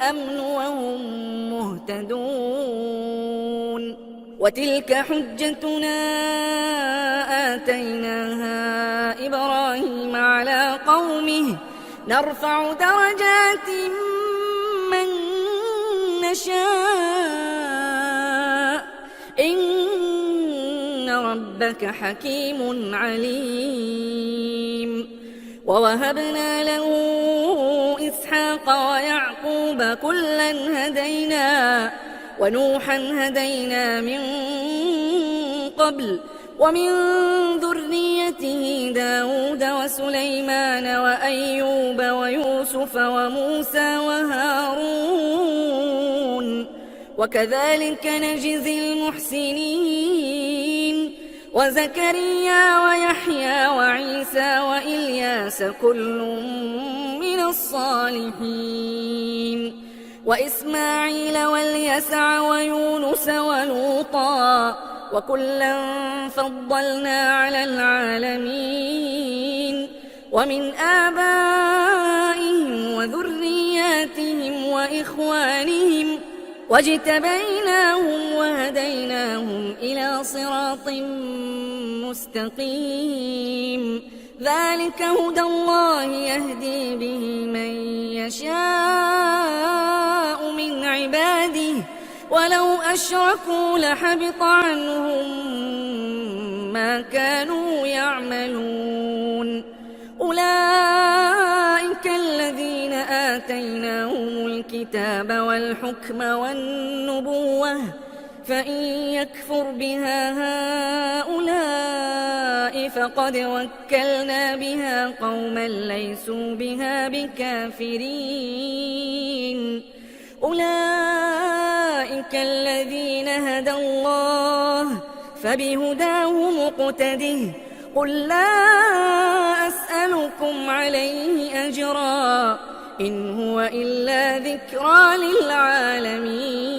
الأمن وهم مهتدون. وتلك حجتنا آتيناها إبراهيم على قومه نرفع درجات من نشاء إن ربك حكيم عليم. ووهبنا له إسحاق ويعقوب كلا هدينا ونوحا هدينا من قبل ومن ذريته داود وسليمان وأيوب ويوسف وموسى وهارون وكذلك نجزي المحسنين. وزكريا ويحيى وعيسى وإلياس كل من الصالحين وإسماعيل واليسع ويونس ولوطا وكلا فضلنا على العالمين. ومن آبائهم وذرياتهم وإخوانهم واجتبيناهم وهديناهم إلى صراط مستقيم. ذلك هدى الله يهدي به من يشاء من عباده ولو أشركوا لحبط عنهم ما كانوا يعملون. أولئك الذين آتيناهم الكتاب والحكم والنبوة فإن يكفر بها هؤلاء فقد وكلنا بها قوما ليسوا بها بكافرين. أولئك الذين هدى الله فبهداه مقتده. قل لا أسألكم عليه أجرا إن هو إلا ذكرى للعالمين.